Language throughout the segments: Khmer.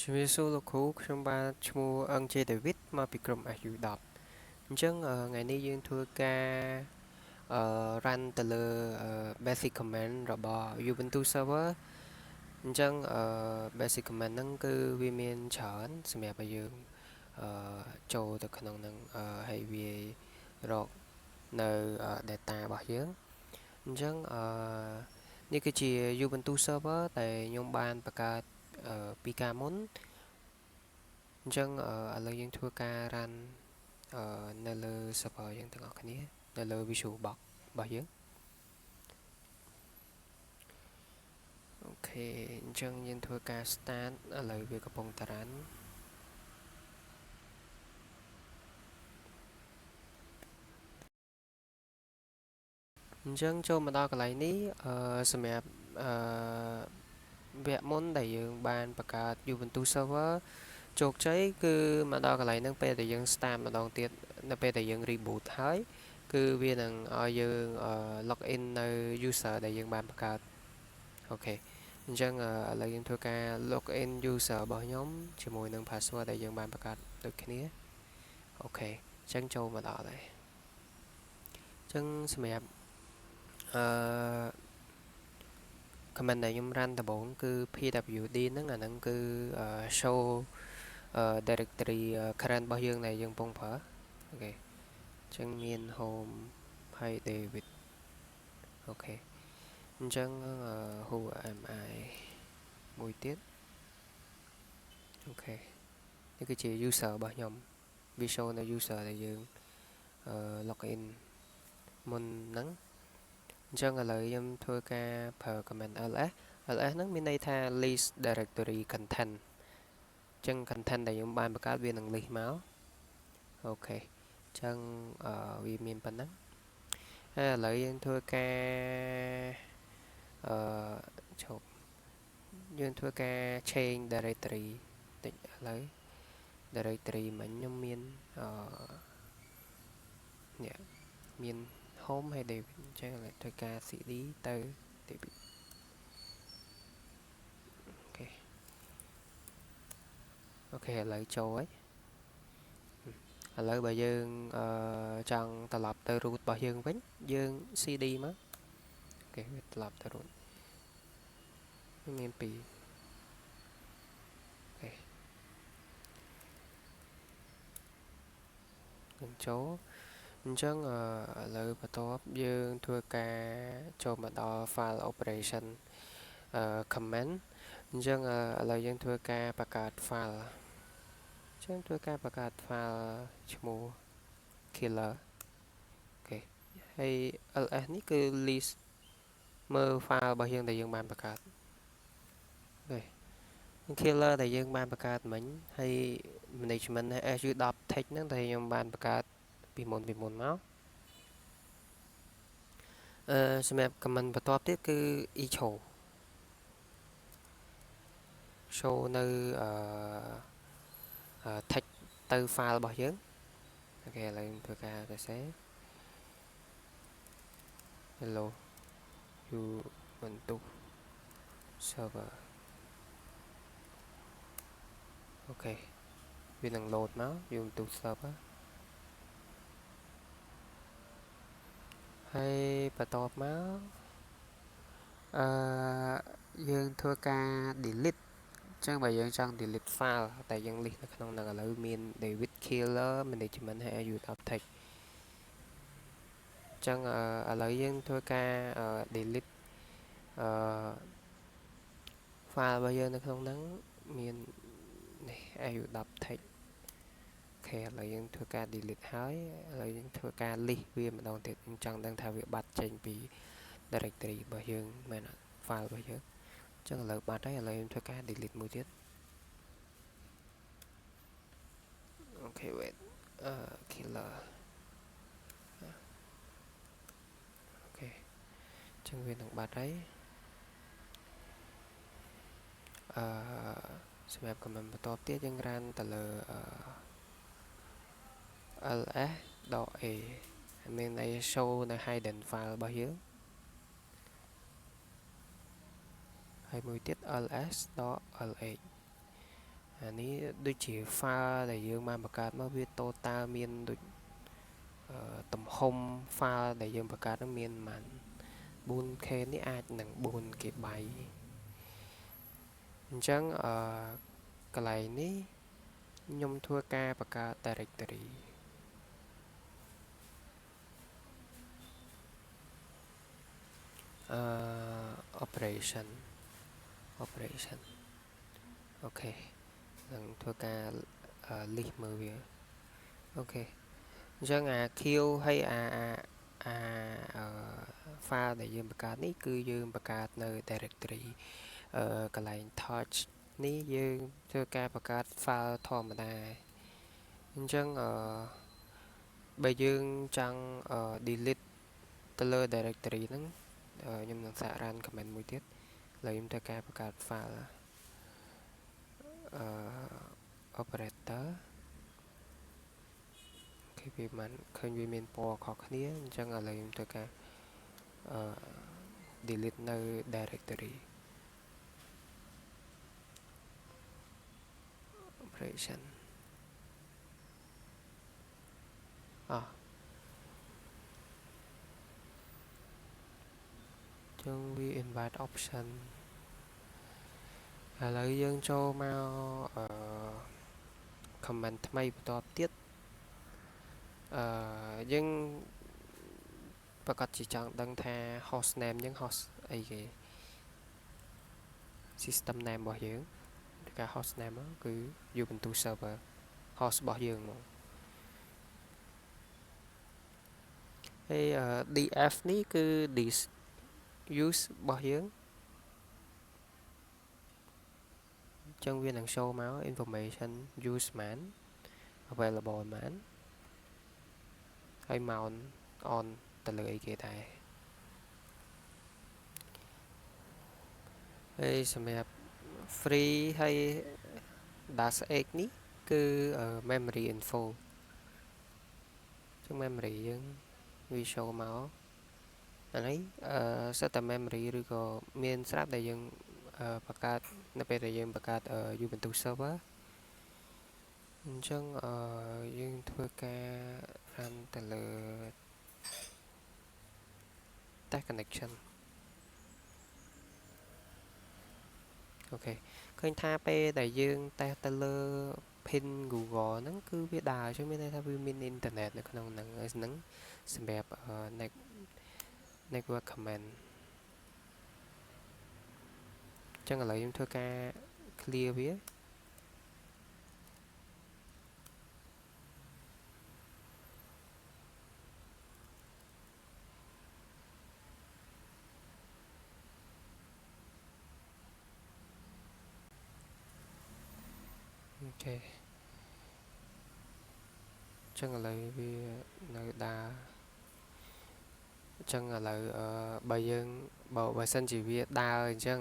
ជំរាបសួរលោកគ្រូខ្ញុំបាទឈ្មោះអង្គជាដាវីតមកពីក្រុម SU10 អញ្ចឹងថ្ងៃនេះយើងធ្វើការrun ទៅលើ basic command របស់ Ubuntu server អញ្ចឹងbasic command ហ្នឹងគឺវាមានច្រើនសម្រាប់ឲ្យយើងចូលទៅក្នុងហ្នឹងហើយវារកនៅ data របស់យើងអញ្ចឹងនេះគឺជា Ubuntu server ដែលខ្ញុំបានបង្កើតពីកាលមុនអញ្ចឹងឥឡូវយើងធ្វើការ run នៅលើ server យើងទាំងអស់គ្នានៅលើ Visual Box របស់យើងអូខេអញ្ចឹងយើងធ្វើការ start ឥឡូវវាកំពុងតែ run អញ្ចឹងចូលមកដល់កន្លែងនេះសម្រាប់វគ្គមុនដែលយើងបានបង្កើត Ubuntu server ជោគជ័យគឺមកដល់កន្លែងហ្នឹងពេលដែលយើង start ម្ដងទៀតនៅពេលដែលយើង reboot ហើយគឺវានឹងឲ្យយើង log in នៅ user ដែលយើងបានបង្កើតអូខេអញ្ចឹងឥឡូវយើងធ្វើការ log in user របស់ខ្ញុំជាមួយនឹង password ដែលយើងបានបង្កើតដូចគ្នាអូខេអញ្ចឹងចូលមកដល់ហើយអញ្ចឹងសម្រាប់អឺ command ដែលខ្ញុំ run ដំបូងគឺ pwd ហ្នឹងអាហ្នឹងគឺ show directory current របស់យើងដែលយើងកំពុងប្រើអូខេអញ្ចឹងមាន home ហើយ david អូខេអញ្ចឹង who am I មួយទៀតអូខេនេះគឺជា user របស់ខ្ញុំ វាshow នៅ user ដែលយើងlog in មុនហ្នឹងអញ្ចឹងឥឡូវខ្ញុំធ្វើការប្រើ command ls ហ្នឹងមានន័យថា list directory content អញ្ចឹង content ដែលខ្ញុំបានបង្កើតវានឹង list មកអូខេអញ្ចឹងវាមានប៉ុណ្ណឹងហើយឥឡូវយើងធ្វើការឈប់យើងធ្វើការ change directory តិចឥឡូវ directory មិញខ្ញុំមាននេះមាន home ហើយ david អញ្ចឹងឥឡូវធ្វើការ cd ទៅ david អូខេឥឡូវចូលហើយឥឡូវបើយើងចង់ត្រឡប់ទៅ root របស់យើងវិញយើង cd មកអូខេវាត្រឡប់ទៅ root មាន2អូខេយើងចូលអញ្ចឹងឥឡូវបន្ទាប់យើងធ្វើការចូលមកដល់ file operation command អញ្ចឹងឥឡូវយើងធ្វើការបង្កើត file អញ្ចឹងធ្វើការបង្កើត file ឈ្មោះ killer អូខេហើយ ls នេះគឺ list មើល file របស់យើងដែលយើងបានបង្កើតអូខេ killer ដែលយើងបានបង្កើតមិញហើយ management SU10 text ហ្នឹងដែលខ្ញុំបានបង្កើតពីមុនមកសម្រាប់ command បន្ទាប់ទៀតគឺ echo show នៅtext ទៅ file របស់យើងអូខេឥឡូវធ្វើការសរសេរ hello Ubuntu server អូខេវានឹង load មក Ubuntu server ហើយបន្ទាប់មកយើងធ្វើការ delete អញ្ចឹងបើយើងចង់ delete file តែយើង list នៅក្នុងហ្នឹងឥឡូវមាន David Killer Management ហើយ AU10 text អញ្ចឹងឥឡូវយើងធ្វើការ delete file របស់យើងនៅក្នុងហ្នឹងមាននេះ AU10 text អូខេឥឡូវយើងធ្វើការ delete ហើយឥឡូវយើងធ្វើការ list វាម្ដងទៀតខ្ញុំចង់ដឹងថាវាបាត់ចេញពី directory របស់យើងមែនអត់ file របស់យើងអញ្ចឹងឥឡូវបាត់ហើយឥឡូវខ្ញុំធ្វើការ delete មួយទៀតអូខេ wait killer អូខេអញ្ចឹងវានឹងបាត់ហើយសម្រាប់ command បន្ទាប់ទៀតយើង run ទៅលើls.a មានន័យ show នៅ hidden file របស់យើងហើយមួយទៀត ls.lh អានេះដូចជា file ដែលយើងបានបង្កើតមកវា total មានដូចទំហំ file ដែលយើងបង្កើតនឹងមានប្រហែល 4K នេះអាចនឹង 4 GB អញ្ចឹងកន្លែងនេះខ្ញុំធ្វើការបង្កើត directory operation អូខេនឹងធ្វើការ list មើលវាអូខេអញ្ចឹងអា Q ហើយអា file ដែលយើងបង្កើតនេះគឺយើងបង្កើតនៅ directory កន្លែង touch នេះយើងធ្វើការបង្កើត file ធម្មតាអញ្ចឹងបើយើងចង់delete ទៅលើ directory ហ្នឹងខ្ញុំនឹងសាក run command មួយទៀតឥឡូវខ្ញុំធ្វើការបង្កើត file operator ឃើញវាមានពណ៌ខុសគ្នាអញ្ចឹងឥឡូវខ្ញុំធ្វើការdelete នៅ directory operation ចឹងវា invite option ឥឡូវយើងចូលមក comment ថ្មីបន្តទៀតយើងប្រកាសជាចង់ដឹងថា host name យើង host អីគេ system name របស់យើងការ host name គឺ Ubuntu server host របស់យើងមកហើយ df នេះគឺ this use របស់យើងអញ្ចឹងវានឹង show មក information use man available man ហើយ mount on ទៅលើអីគេដែរហើយសម្រាប់ free ហើយ dash x នេះគឺ memory info ចឹង memory យើងវា show មកអានេះសិតតែ memory ឬក៏មានស្រាប់ដែលយើងបង្កើតនៅពេលដែលយើងបង្កើត Ubuntu server អញ្ចឹងយើងធ្វើការ run ទៅលើ test connection អូខេឃើញថាពេលដែលយើង test ទៅលើ pin Google ហ្នឹងគឺវាដើរchứមានន័យថាវាមាន internet នៅក្នុងហ្នឹងហើយហ្នឹងសម្រាប់ network command ចឹងឥឡូវខ្ញុំធ្វើការ clear វាអូខេចឹងឥឡូវវានៅដើរចឹងឥឡូវបើសិនជាវាដើរអញ្ចឹង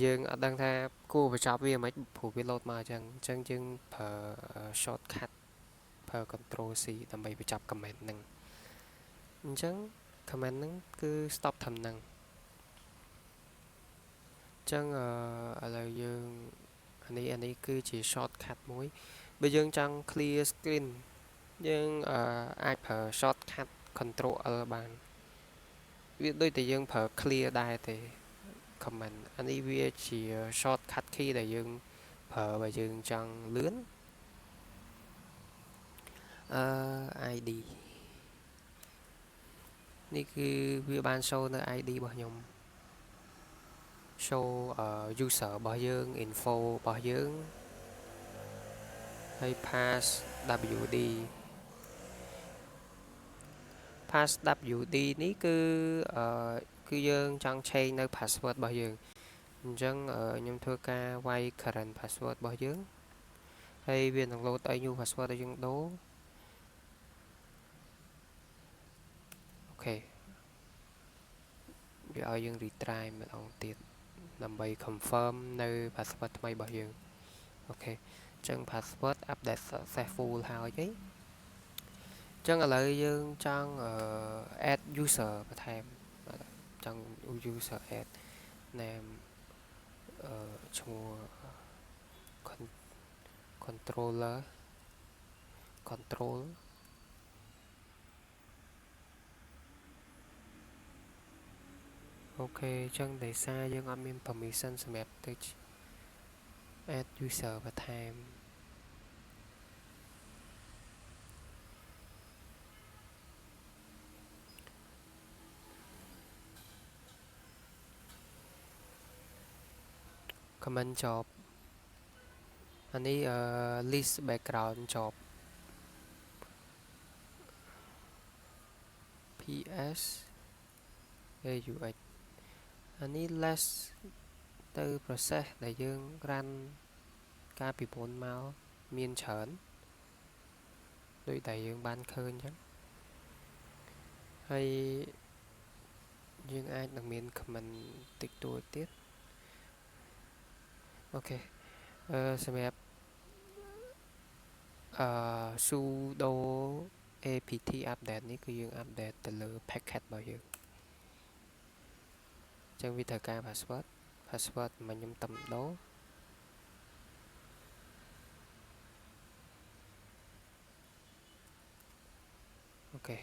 យើងអត់ដឹងថាគួរបញ្ចប់វាមិនព្រោះវា load មកអញ្ចឹងយើងប្រើ shortcut ប្រើ control C ដើម្បីបញ្ចប់ comment ហ្នឹងអញ្ចឹង comment ហ្នឹងគឺ stop ត្រឹមហ្នឹងអញ្ចឹងឥឡូវយើងអានេះគឺជា shortcut មួយបើយើងចង់ clear screen យើងអាចប្រើ shortcut control L បានវាដូចតែយើងប្រើ clear ដែរទេ comment អានេះវាជា shortcut key ដែលយើងប្រើបើយើងចង់លឿនID នេះគឺវាបាន show នៅ ID របស់ខ្ញុំ show user របស់យើង info របស់យើងហើយ passwd passwd នេះគឺយើងចង់ change នៅ password របស់យើងអញ្ចឹងខ្ញុំធ្វើការវាយ current password របស់យើងហើយវានឹង load ឲ្យ new password ឲ្យយើងដូរអូខេវាឲ្យយើង retry ម្ដងទៀតដើម្បី confirm នៅ password ថ្មីរបស់យើងអូខេអញ្ចឹង password update successful ហើយអីអញ្ចឹងឥឡូវយើងចង់ add user បន្ថែមចង់ user add name ឈ្មោះ controller control អូខេអញ្ចឹងដោយសារយើងអត់មាន permission សម្រាប់ទៅ add user បន្ថែម comment job អានេះlist background job ps aux អានេះ less ទៅ process ដែលយើង run កាលពីមុនមកមានច្រើនដូចតែយើងបានឃើញអញ្ចឹងហើយយើងអាចនឹងមាន comment តិចតួចទៀតអូខេសម្រាប់sudo apt update នេះគឺយើង update ទៅលើ packet របស់យើងអញ្ចឹងវាត្រូវការ password មកខ្ញុំតំដោអូខេអ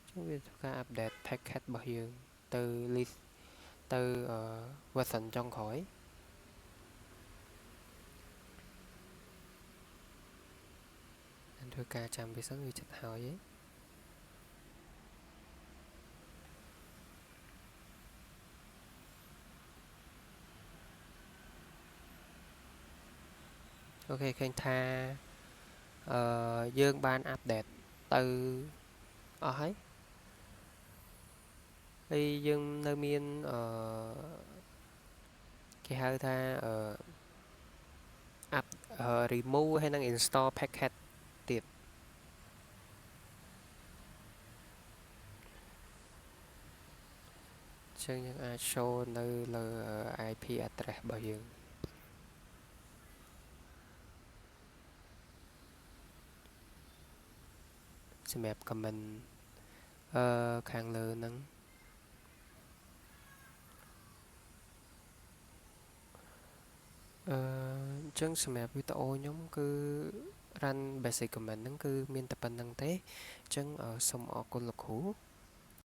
ញ្ចឹងវាត្រូវការ update packet របស់យើងទៅ list ទៅ version ចុងក្រោយធ្វើការចាំវាសិនវាចិត្តហើយអូខេឃើញថាយើងបាន update ទៅអស់ហើយយើងនៅមានគេហៅថាremove ហើយនឹង install packet ទៀតអញ្ចឹងយើងអាច show នៅលើ IP address របស់យើងសម្រាប់ comment ខាងលើហ្នឹងអញ្ចឹងសម្រាប់វីដេអូខ្ញុំគឺ run basic comment ហ្នឹងគឺមានតែប៉ុណ្្នឹងទេអញ្ចឹងសូមអរគុណលោកគ្រូ